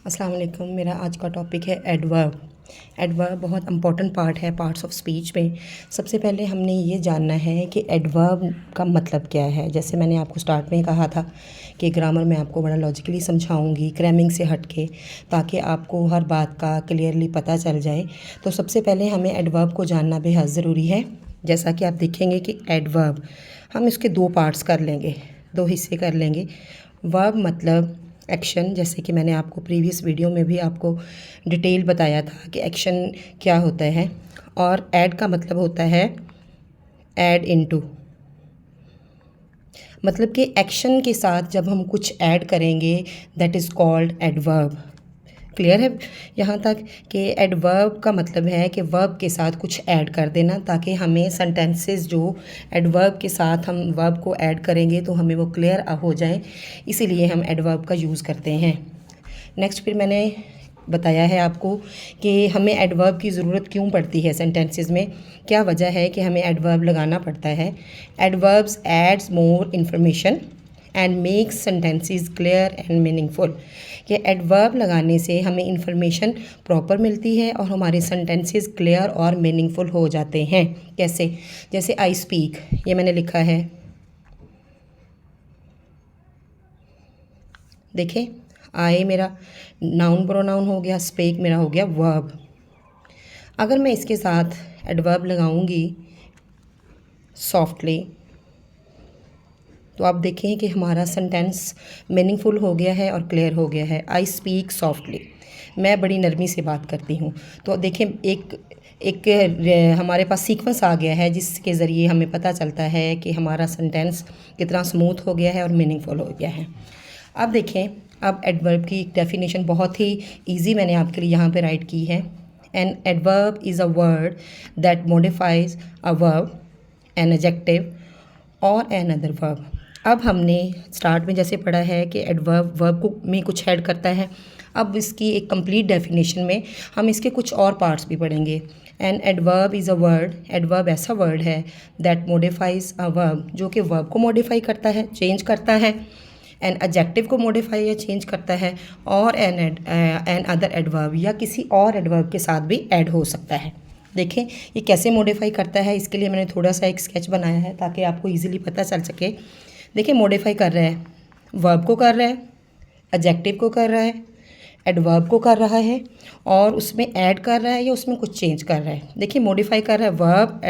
अस्सलाम वालेकुम। मेरा आज का टॉपिक है एडवर्ब। एडवर्ब बहुत इंपॉर्टेंट पार्ट है पार्ट्स ऑफ स्पीच में। सबसे पहले हमने ये जानना है कि एडवर्ब का मतलब क्या है। जैसे मैंने आपको स्टार्ट में कहा था कि ग्रामर में आपको बड़ा लॉजिकली समझाऊंगी, क्रैमिंग से हट के, ताकि आपको हर बात का क्लियरली पता चल जाए। तो सबसे पहले हमें एडवर्ब को जानना बेहद ज़रूरी है। जैसा कि आप देखेंगे कि एडवर्ब हम इसके दो पार्ट्स कर लेंगे, दो हिस्से कर लेंगे। वर्ब मतलब एक्शन, जैसे कि मैंने आपको प्रीवियस वीडियो में भी आपको डिटेल बताया था कि एक्शन क्या होता है। और ऐड का मतलब होता है ऐड इनटू, मतलब कि एक्शन के साथ जब हम कुछ ऐड करेंगे that is called adverb. Clear है यहाँ तक कि एडवर्ब का मतलब है कि वर्ब के साथ कुछ ऐड कर देना, ताकि हमें सेंटेंसेस जो एडवर्ब के साथ हम वर्ब को ऐड करेंगे तो हमें वो क्लियर हो जाए, इसीलिए हम एडवर्ब का यूज़ करते हैं। नेक्स्ट फिर मैंने बताया है आपको कि हमें एडवर्ब की ज़रूरत क्यों पड़ती है सेंटेंसेस में, क्या वजह है कि हमें एडवर्ब लगाना पड़ता है। Adverbs adds more information and makes sentences clear and meaningful. कि एडवर्ब लगाने से हमें इंफॉर्मेशन प्रॉपर मिलती है और हमारे सेंटेंसेस क्लियर और मीनिंगफुल हो जाते हैं। कैसे? जैसे आई स्पीक, ये मैंने लिखा है, देखें, आई मेरा नाउन प्रोनाउन हो गया, स्पीक मेरा हो गया वर्ब। अगर मैं इसके साथ एडवर्ब लगाऊंगी सॉफ्टली, तो आप देखें कि हमारा सेंटेंस मीनिंगफुल हो गया है और क्लियर हो गया है। आई स्पीक सॉफ्टली, मैं बड़ी नरमी से बात करती हूँ। तो देखें एक हमारे पास सीक्वेंस आ गया है जिसके ज़रिए हमें पता चलता है कि हमारा सेंटेंस कितना स्मूथ हो गया है और मीनिंगफुल हो गया है। अब देखें, अब एडवर्ब की डेफिनेशन बहुत ही ईजी मैंने आपके लिए यहाँ पे राइट की है। An adverb is a word that modifies a verb, an adjective और एन अदर वर्ब। अब हमने स्टार्ट में जैसे पढ़ा है कि एडवर्ब वर्ब को में कुछ ऐड करता है। अब इसकी एक कंप्लीट डेफिनेशन में हम इसके कुछ और पार्ट्स भी पढ़ेंगे। An adverb is a word, adverb ऐसा वर्ड है दैट मॉडिफाइज अ वर्ब, जो कि वर्ब को मॉडिफाई करता है, चेंज करता है। एन एडजेक्टिव को मॉडिफाई या चेंज करता है, और एन अदर एडवर्ब या किसी और एडवर्ब के साथ भी ऐड हो सकता है। देखें ये कैसे मॉडिफाई करता है, इसके लिए मैंने थोड़ा सा एक स्केच बनाया है ताकि आपको इजीली पता चल सके। देखिए मॉडिफाई कर रहा है, वर्ब को कर रहा है, एडजेक्टिव को कर रहा है, एडवर्ब को कर रहा है, और उसमें ऐड कर रहा है या उसमें कुछ चेंज कर रहा है। देखिए मॉडिफाई कर रहा है वर्ब,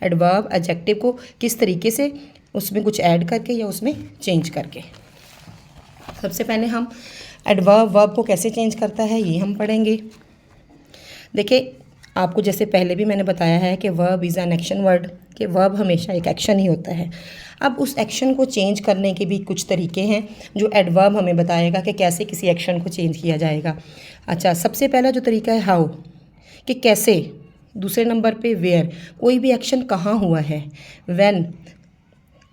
एडवर्ब, एडजेक्टिव को किस तरीके से, उसमें कुछ ऐड करके या उसमें चेंज करके। सबसे पहले हम एडवर्ब वर्ब को कैसे चेंज करता है ये हम पढ़ेंगे। देखिए आपको जैसे पहले भी मैंने बताया है कि verb is an action word, कि वर्ब हमेशा एक एक्शन ही होता है। अब उस एक्शन को चेंज करने के भी कुछ तरीके हैं जो एडवर्ब हमें बताएगा कि कैसे किसी एक्शन को चेंज किया जाएगा। अच्छा, सबसे पहला जो तरीका है हाउ, कि कैसे। दूसरे नंबर पे वेयर, कोई भी एक्शन कहाँ हुआ है। व्हेन,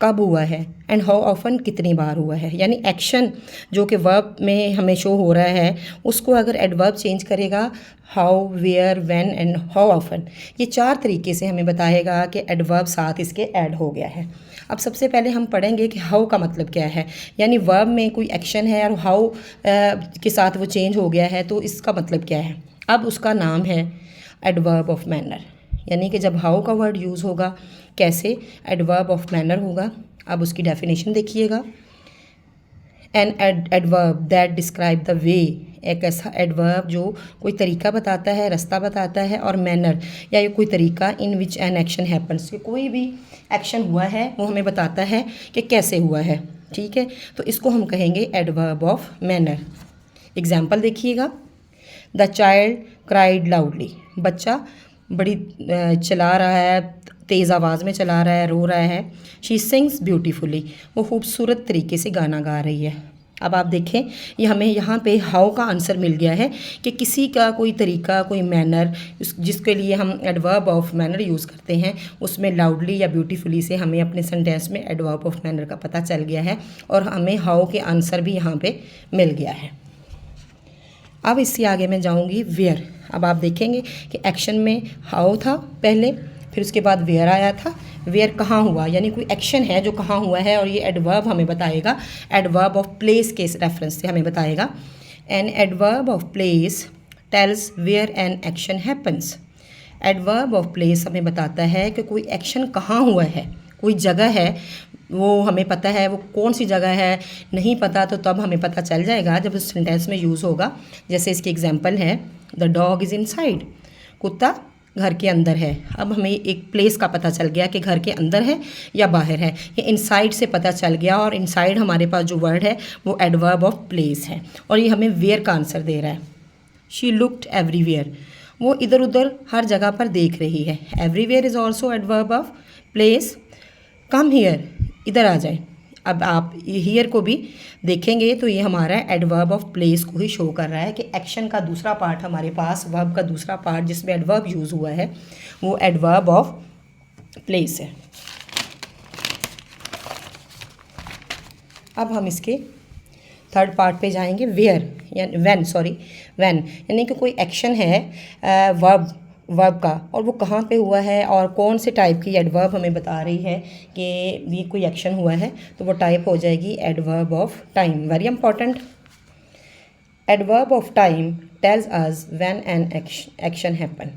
कब हुआ है। एंड हाउ ऑफन, कितनी बार हुआ है। यानी एक्शन जो कि वर्ब में हमें शो हो रहा है उसको अगर एडवर्ब चेंज करेगा, how, where, when and how often, ये चार तरीके से हमें बताएगा कि एडवर्ब साथ इसके ऐड हो गया है। अब सबसे पहले हम पढ़ेंगे कि हाउ का मतलब क्या है। यानी वर्ब में कोई एक्शन है और हाउ के साथ वो चेंज हो गया है, तो इसका मतलब क्या है। अब उसका नाम है एडवर्ब ऑफ मैनर, यानी कि जब हाउ का वर्ड यूज़ होगा कैसे, एडवर्ब ऑफ मैनर होगा। अब उसकी डेफिनेशन देखिएगा। N adverb that describe the way, एक ऐसा एडवर्ब जो कोई तरीका बताता है, रास्ता बताता है, और मैनर या ये कोई तरीका इन विच एन एक्शन हैपन्स, कि कोई भी एक्शन हुआ है वो हमें बताता है कि कैसे हुआ है। ठीक है, तो इसको हम कहेंगे एडवर्ब ऑफ मैनर। एग्जाम्पल देखिएगा। द चाइल्ड क्राइड लाउडली, बच्चा बड़ी चला रहा है, तेज़ आवाज़ में चला रहा है, रो रहा है। शी सिंग्स ब्यूटीफुली, वो खूबसूरत तरीके से गाना गा रही है। अब आप देखें ये हमें यहाँ पे हाउ का आंसर मिल गया है कि किसी का कोई तरीका, कोई मैनर, जिसके लिए हम एडवर्ब ऑफ मैनर यूज़ करते हैं, उसमें लाउडली या ब्यूटीफुली से हमें अपने सेंटेंस में एडवर्ब ऑफ मैनर का पता चल गया है, और हमें हाउ के आंसर भी यहाँ पे मिल गया है। अब इससे आगे मैं जाऊँगी वेयर। अब आप देखेंगे कि एक्शन में हाउ था पहले, फिर उसके बाद वेयर आया था। वेयर कहाँ हुआ, यानी कोई एक्शन है जो कहाँ हुआ है, और ये एडवर्ब हमें बताएगा, एडवर्ब ऑफ प्लेस के रेफरेंस से हमें बताएगा। An adverb of place tells where an action happens. Adverb of place हमें बताता है कि कोई एक्शन कहाँ हुआ है, कोई जगह है, वो हमें पता है वो कौन सी जगह है, नहीं पता तो तब हमें पता चल जाएगा जब उस सेंटेंस में यूज़ होगा। जैसे इसकी एग्जांपल है द डॉग इज़ इनसाइड, कुत्ता घर के अंदर है। अब हमें एक प्लेस का पता चल गया कि घर के अंदर है या बाहर है, ये इनसाइड से पता चल गया। और इनसाइड हमारे पास जो वर्ड है वो एडवर्ब ऑफ प्लेस है और ये हमें वेयर का आंसर दे रहा है। शी लुक्ड एवरीवेयर, वो इधर उधर हर जगह पर देख रही है। Everywhere is also adverb of place. Come here, इधर आ जाए। अब आप हियर को भी देखेंगे तो ये हमारा एडवर्ब ऑफ प्लेस को ही शो कर रहा है कि एक्शन का दूसरा पार्ट हमारे पास, वर्ब का दूसरा पार्ट जिसमें एडवर्ब यूज़ हुआ है वो एडवर्ब ऑफ प्लेस है। अब हम इसके थर्ड पार्ट पे जाएंगे, वेयर या व्हेन यानी कि कोई एक्शन है वर्ब का और वो कहाँ पे हुआ है और कौन से टाइप की एडवर्ब हमें बता रही है कि ये कोई एक्शन हुआ है, तो वो टाइप हो जाएगी adverb of time. Very important. Adverb of time tells us when an action happen.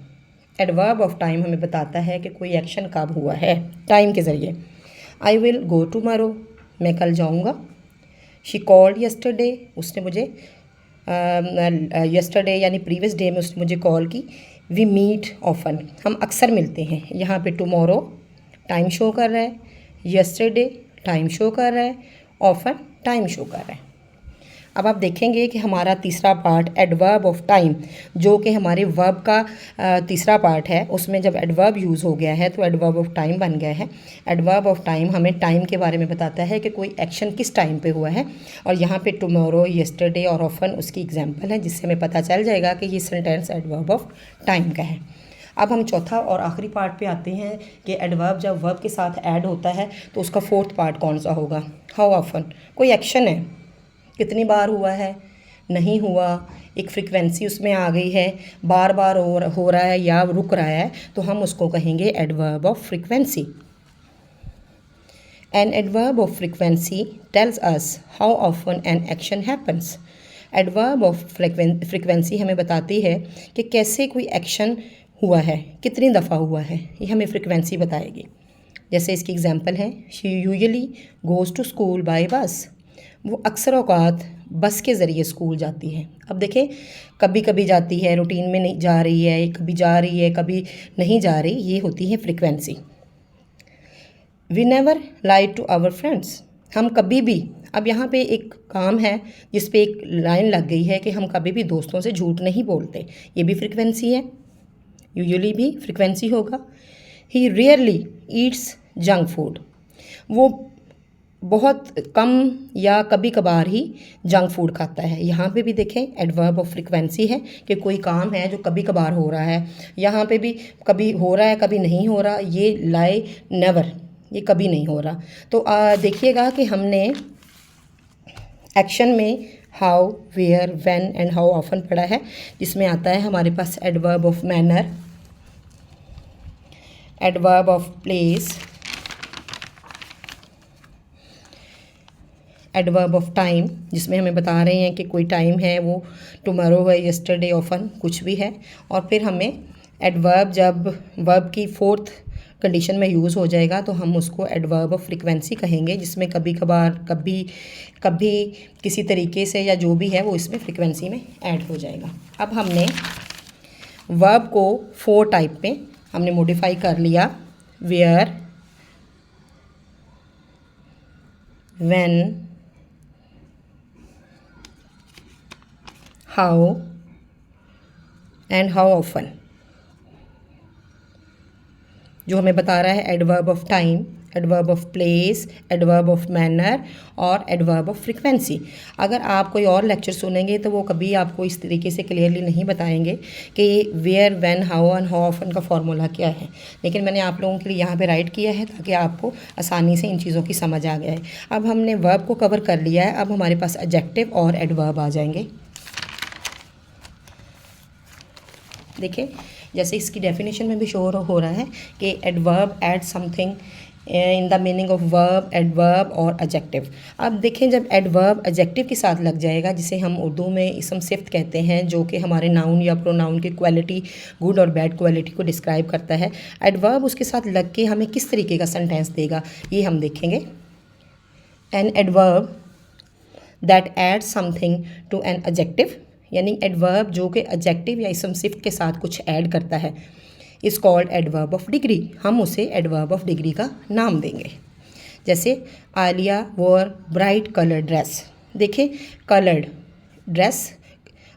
Adverb of time हमें बताता है कि कोई एक्शन कब हुआ है, टाइम के ज़रिए। आई विल गो टुमारो, मैं कल जाऊँगा। शी कॉल्ड यस्टरडे, उसने मुझे यस्टरडे यानी प्रीवियस डे में उसने मुझे कॉल की। वी मीट ऑफन, हम अक्सर मिलते हैं। यहाँ पे टुमारो टाइम शो कर रहा है, यस्टरडे टाइम शो कर रहा है, ऑफन टाइम शो कर रहा है। अब आप देखेंगे कि हमारा तीसरा पार्ट एडवर्ब ऑफ टाइम जो कि हमारे वर्ब का तीसरा पार्ट है, उसमें जब एडवर्ब यूज़ हो गया है तो एडवर्ब ऑफ टाइम बन गया है। एडवर्ब ऑफ टाइम हमें टाइम के बारे में बताता है कि कोई एक्शन किस टाइम पे हुआ है और यहाँ पे टुमारो, यस्टरडे और ऑफन उसकी एग्जांपल है जिससे हमें पता चल जाएगा कि ये सेंटेंस एडवर्ब ऑफ टाइम का है। अब हम चौथा और आखिरी पार्ट पे आते हैं कि एडवर्ब जब वर्ब के साथ ऐड होता है तो उसका फोर्थ पार्ट कौन सा होगा। हाउ ऑफन, कोई एक्शन है, कितनी बार हुआ है, नहीं हुआ, एक फ्रीक्वेंसी उसमें आ गई है, बार बार हो रहा है या रुक रहा है, तो हम उसको कहेंगे adverb of frequency. N adverb of frequency tells us how often N action happens. Adverb of frequency हमें बताती है कि कैसे कोई एक्शन हुआ है, कितनी दफ़ा हुआ है, ये हमें फ्रीक्वेंसी बताएगी। जैसे इसकी एग्जांपल है she usually goes to school by bus, वो अक्सर औकात बस के ज़रिए स्कूल जाती है। अब देखें, कभी कभी जाती है, रूटीन में नहीं जा रही है, कभी जा रही है, कभी नहीं जा रही, ये होती है frequency. We never lie to our friends, हम कभी भी, अब यहाँ पे एक काम है जिस पे एक लाइन लग गई है कि हम कभी भी दोस्तों से झूठ नहीं बोलते, ये भी फ्रीक्वेंसी है, यूजुअली भी फ्रीक्वेंसी होगा। ही रेयरली ईट्स जंक फूड, वो बहुत कम या कभी कभार ही जंक फूड खाता है। यहाँ पे भी देखें एडवर्ब ऑफ फ्रीक्वेंसी है कि कोई काम है जो कभी कभार हो रहा है, यहाँ पे भी कभी हो रहा है कभी नहीं हो रहा, ये लाई नेवर, ये कभी नहीं हो रहा। तो देखिएगा कि हमने एक्शन में how, where, when and how often पढ़ा है, जिसमें आता है हमारे पास adverb of manner, adverb of place, adverb of time जिसमें हमें बता रहे हैं कि कोई टाइम है, वो टुमारो है, यस्टरडे, ऑफन कुछ भी है। और फिर हमें एडवर्ब जब वर्ब की फोर्थ कंडीशन में यूज़ हो जाएगा तो हम उसको एडवर्ब ऑफ फ्रीक्वेंसी कहेंगे, जिसमें कभी कभार, कभी किसी तरीके से या जो भी है वो इसमें फ्रीक्वेंसी में ऐड हो जाएगा। अब हमने वर्ब को 4 टाइप में हमने मॉडिफाई कर लिया, where, when, how and how often, जो हमें बता रहा है adverb of time, adverb of place, adverb of manner और एडवर्ब ऑफ फ्रीक्वेंसी। अगर आप कोई और लेक्चर सुनेंगे तो वो कभी आपको इस तरीके से क्लियरली नहीं बताएंगे कि where, when, how and how often का फॉर्मूला क्या है, लेकिन मैंने आप लोगों के लिए यहाँ पे राइट किया है ताकि आपको आसानी से इन चीज़ों की समझ आ गया है। अब हमने वर्ब को कवर कर लिया है, अब हमारे पास एडजेक्टिव और एडवर्ब आ जाएंगे। देखिए, जैसे इसकी डेफिनेशन में भी शो हो रहा है कि adverb add something in the meaning of verb, adverb और एडजेक्टिव। अब देखें, जब एडवर्ब एडजेक्टिव के साथ लग जाएगा, जिसे हम उर्दू में इसम सिफ्त कहते हैं, जो कि हमारे नाउन या प्रोनाउन की क्वालिटी, गुड और बैड क्वालिटी को डिस्क्राइब करता है, एडवर्ब उसके साथ लग के हमें किस तरीके का सेंटेंस देगा, ये हम देखेंगे। An adverb that add something to an adjective, यानी एडवर्ब जो कि एडजेक्टिव या इसम सिफ्त के साथ कुछ ऐड करता है, is called adverb of degree. हम उसे एडवर्ब ऑफ डिग्री का नाम देंगे। जैसे आलिया वोर ब्राइट कलर्ड ड्रेस। देखिए, कलर्ड ड्रेस,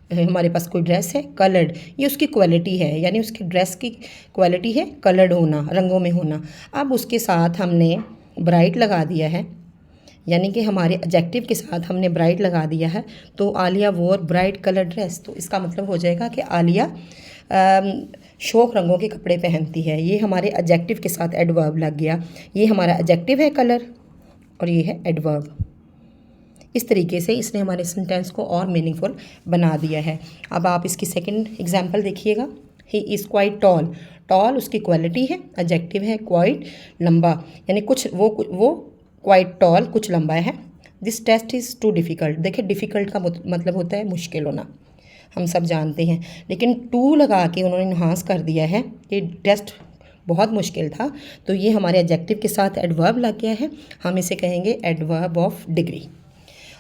हमारे पास कोई ड्रेस है, कलर्ड ये उसकी क्वालिटी है, यानी उसकी ड्रेस की क्वालिटी है कलर्ड होना, रंगों में होना। अब उसके साथ हमने ब्राइट लगा दिया है, यानी कि हमारे एडजेक्टिव के साथ हमने ब्राइट लगा दिया है, तो आलिया वोर ब्राइट कलर ड्रेस, तो इसका मतलब हो जाएगा कि आलिया शोक रंगों के कपड़े पहनती है। ये हमारे एडजेक्टिव के साथ एडवर्ब लग गया। ये हमारा एडजेक्टिव है कलर और ये है एडवर्ब। इस तरीके से इसने हमारे सेंटेंस को और मीनिंगफुल बना दिया है। अब आप इसकी सेकंड एग्जांपल देखिएगा। He is quite tall. Tall उसकी क्वालिटी है, एडजेक्टिव है क्वाइट, लंबा, यानी कुछ वो क्वाइट टॉल, कुछ लंबा है। This test is too difficult. देखिए, डिफ़िकल्ट का मतलब होता है मुश्किल होना, हम सब जानते हैं, लेकिन टू लगा के उन्होंने इन्हांस कर दिया है कि टेस्ट बहुत मुश्किल था, तो ये हमारे एडजेक्टिव के साथ एडवर्ब लग गया है। हम इसे कहेंगे एडवर्ब ऑफ डिग्री।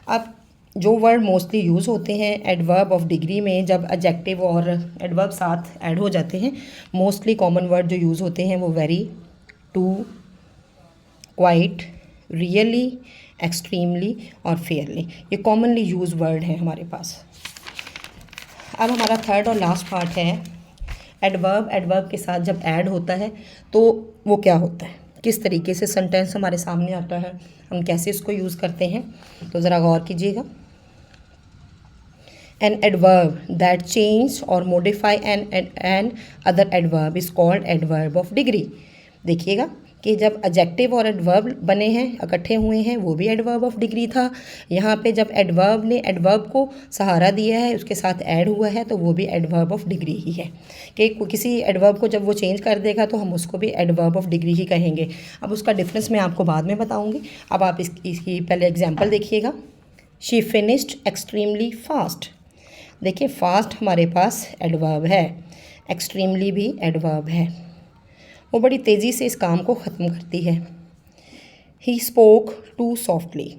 अब जो वर्ड मोस्टली यूज़ होते हैं एडवर्ब ऑफ डिग्री में, जब एडजेक्टिव और एडवर्ब साथ ऐड हो जाते हैं, मोस्टली कॉमन वर्ड जो यूज़ होते हैं वो very, too, quite, really, extremely और फेयरली। ये कॉमनली यूज़ वर्ड हैं हमारे पास। अब हमारा थर्ड और लास्ट पार्ट है एडवर्ब। एडवर्ब के साथ जब ऐड होता है तो वो क्या होता है, किस तरीके से सेंटेंस हमारे सामने आता है, हम कैसे इसको यूज़ करते हैं, तो ज़रा गौर कीजिएगा। एन एडवर्ब दैट चेंज और modify an other adverb is called adverb of degree. देखिएगा कि जब एडजेक्टिव और एडवर्ब बने हैं, इकट्ठे हुए हैं, वो भी एडवर्ब ऑफ डिग्री था। यहाँ पे जब एडवर्ब ने एडवर्ब को सहारा दिया है, उसके साथ ऐड हुआ है, तो वो भी एडवर्ब ऑफ डिग्री ही है। कि किसी एडवर्ब को जब वो चेंज कर देगा तो हम उसको भी एडवर्ब ऑफ डिग्री ही कहेंगे। अब उसका डिफरेंस मैं आपको बाद में बताऊँगी। अब आप इसकी पहले एग्जाम्पल देखिएगा। She finished extremely fast. देखिए, फास्ट हमारे पास एडवर्ब है, एक्सट्रीमली भी एडवर्ब है, वो बड़ी तेज़ी से इस काम को ख़त्म करती है। He spoke too softly.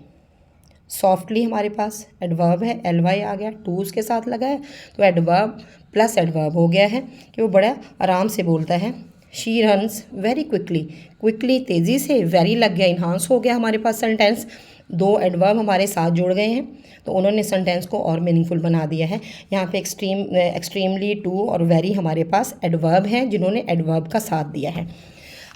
Softly हमारे पास एडवर्ब है, ly आ गया, टू उसके साथ लगा है, तो एडवर्ब प्लस एडवर्ब हो गया है कि वो बड़ा आराम से बोलता है। She runs very quickly. Quickly तेज़ी से, वेरी लग गया, इन्हांस हो गया हमारे पास सेंटेंस। दो एडवर्ब हमारे साथ जुड़ गए हैं, तो उन्होंने सेंटेंस को और मीनिंगफुल बना दिया है। यहाँ पे एक्सट्रीमली, टू और वेरी हमारे पास एडवर्ब हैं जिन्होंने एडवर्ब का साथ दिया है।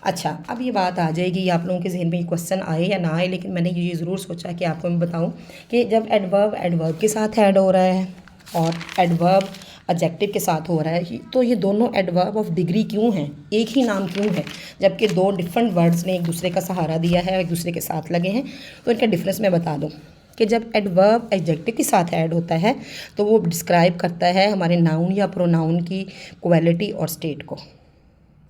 अच्छा, अब ये बात आ जाएगी, आप लोगों के जहन में क्वेश्चन आए या ना आए, लेकिन मैंने ये ज़रूर सोचा कि आपको मैं बताऊँ कि जब एडवर्ब एडवर्ब के साथ ऐड हो रहा है और एडवर्ब एडजेक्टिव के साथ हो रहा है, तो ये दोनों एडवर्ब ऑफ डिग्री क्यों हैं, एक ही नाम क्यों है, जबकि दो डिफरेंट वर्ड्स ने एक दूसरे का सहारा दिया है, एक दूसरे के साथ लगे हैं। तो इनका डिफरेंस मैं बता दूं कि जब एडवर्ब एडजेक्टिव के साथ ऐड होता है तो वो डिस्क्राइब करता है हमारे नाउन या प्रोनाउन की क्वालिटी और स्टेट को।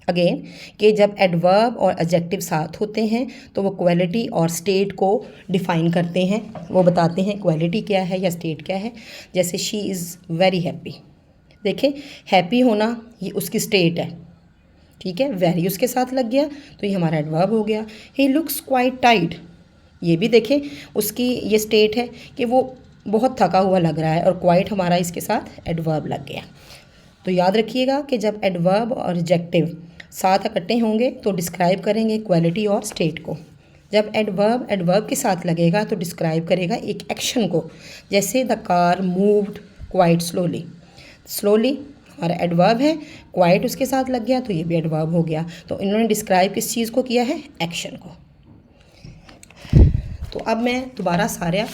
अगेन, कि जब एडवर्ब और एडजेक्टिव साथ होते हैं तो वो क्वालिटी और स्टेट को डिफ़ाइन करते हैं, वो बताते हैं क्वालिटी क्या है या स्टेट क्या है। जैसे शी इज़ वेरी हैप्पी। देखें, हैप्पी होना ये उसकी स्टेट है, ठीक है, वेरी उसके साथ लग गया तो ये हमारा एडवर्ब हो गया। ही लुक्स क्वाइट टाइट, ये भी देखें उसकी ये स्टेट है कि वो बहुत थका हुआ लग रहा है, और क्वाइट हमारा इसके साथ एडवर्ब लग गया। तो याद रखिएगा कि जब एडवर्ब और एडजेक्टिव साथ इकट्ठे होंगे तो डिस्क्राइब करेंगे क्वालिटी और स्टेट को। जब एडवर्ब एडवर्ब के साथ लगेगा तो डिस्क्राइब करेगा एक एक्शन को। जैसे the car moved quite slowly. Slowly हमारा एडवर्ब है, क्वाइट उसके साथ लग गया तो ये भी एडवर्ब हो गया। तो इन्होंने डिस्क्राइब किस चीज़ को किया है, एक्शन को। तो अब मैं दोबारा सारा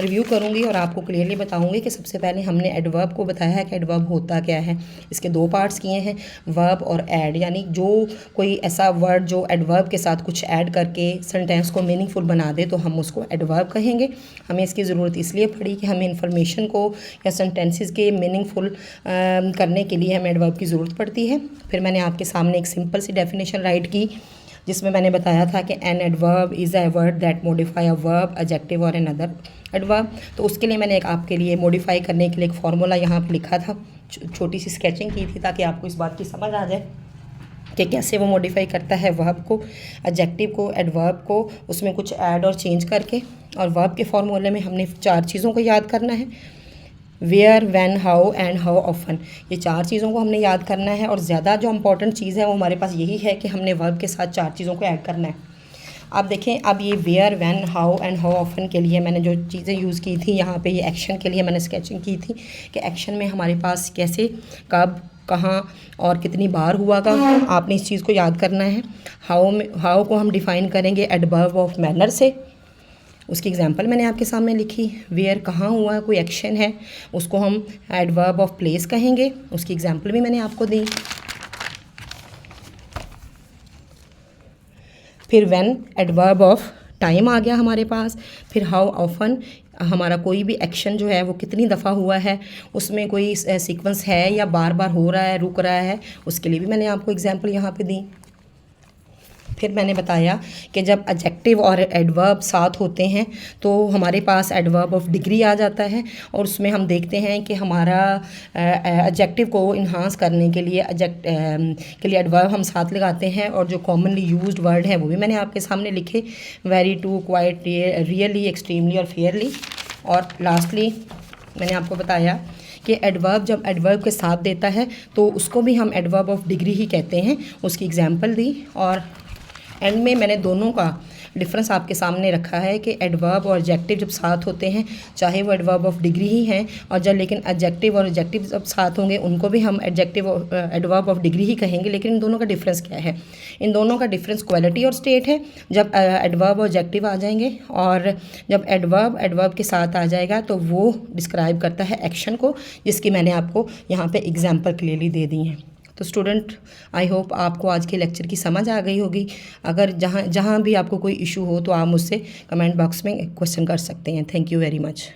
रिव्यू करूँगी और आपको क्लियरली बताऊँगी कि सबसे पहले हमने एडवर्ब को बताया है कि एडवर्ब होता क्या है। इसके दो पार्ट्स किए हैं, वर्ब और ऐड, यानी जो कोई ऐसा वर्ड जो एडवर्ब के साथ कुछ ऐड करके सेंटेंस को मीनिंगफुल बना दे तो हम उसको एडवर्ब कहेंगे। हमें इसकी ज़रूरत इसलिए पड़ी कि हमें इन्फॉर्मेशन को या सेंटेंसेस के मीनिंगफुल करने के लिए हमें एडवर्ब की ज़रूरत पड़ती है। फिर मैंने आपके सामने एक सिंपल सी डेफिनेशन राइट की जिसमें मैंने बताया था कि an adverb is a word that modify a verb, adjective और एन अदर एडवर्ब। तो उसके लिए मैंने एक आपके लिए मॉडिफाई करने के लिए एक फार्मूला यहाँ पे लिखा था, छोटी सी स्केचिंग की थी ताकि आपको इस बात की समझ आ जाए कि कैसे वो मॉडिफाई करता है वर्ब को, एडजेक्टिव को, एडवर्ब को, उसमें कुछ ऐड और चेंज करके। और वर्ब के फार्मूले में हमने 4 चीज़ों को याद करना है, where, when, how and how often. ये 4 चीज़ों को हमने याद करना है और ज़्यादा जो इंपॉर्टेंट चीज़ है वो हमारे पास यही है कि हमने वर्ब के साथ 4 चीज़ों को ऐड करना है। आप देखें, अब ये where, when, how and how often के लिए मैंने जो चीज़ें यूज़ की थी यहाँ पे, ये एक्शन के लिए मैंने स्केचिंग की थी कि एक्शन में हमारे पास कैसे, कब, कहाँ और कितनी बार हुआगा, आपने इस चीज़ को याद करना है। हाउ को हम डिफ़ाइन करेंगे एडवर्ब ऑफ मैनर से, उसकी एग्जांपल मैंने आपके सामने लिखी। वेयर कहाँ हुआ, कोई एक्शन है, उसको हम एडवर्ब ऑफ प्लेस कहेंगे, उसकी एग्जांपल भी मैंने आपको दी। फिर व्हेन एडवर्ब ऑफ टाइम आ गया हमारे पास। फिर हाउ ऑफन, हमारा कोई भी एक्शन जो है वो कितनी दफ़ा हुआ है, उसमें कोई सीक्वेंस है या बार बार हो रहा है, रुक रहा है, उसके लिए भी मैंने आपको एग्जांपल यहाँ पे दी। फिर मैंने बताया कि जब एडजेक्टिव और एडवर्ब साथ होते हैं तो हमारे पास एडवर्ब ऑफ डिग्री आ जाता है और उसमें हम देखते हैं कि हमारा एडजेक्टिव को इन्हांस करने के लिए एडवर्ब हम साथ लगाते हैं। और जो कॉमनली यूज्ड वर्ड हैं वो भी मैंने आपके सामने लिखे, very, too, quite, really, extremely और फेयरली। और लास्टली मैंने आपको बताया कि एडवर्ब जब एडवर्ब के साथ देता है तो उसको भी हम एडवर्ब ऑफ डिग्री ही कहते हैं, उसकी एग्जांपल दी। और एंड में मैंने दोनों का डिफरेंस आपके सामने रखा है कि एडवर्ब और एडजेक्टिव जब साथ होते हैं, चाहे वो एडवर्ब ऑफ डिग्री ही हैं, और जब लेकिन एडजेक्टिव और एडजेक्टिव जब साथ होंगे उनको भी हम एडवर्ब ऑफ डिग्री ही कहेंगे। लेकिन इन दोनों का डिफरेंस क्या है? इन दोनों का डिफरेंस क्वालिटी और स्टेट है। जब एडवर्ब और एडजेक्टिव आ जाएंगे और जब एडवर्ब के साथ आ जाएगा तो वो डिस्क्राइब करता है एक्शन को, जिसकी मैंने आपको यहाँ पे एग्जाम्पल क्लियरली दे दी हैं। तो स्टूडेंट, आई होप आपको आज के लेक्चर की समझ आ गई होगी। अगर जहाँ भी आपको कोई इशू हो तो आप मुझसे कमेंट बॉक्स में क्वेश्चन कर सकते हैं। Thank you very much.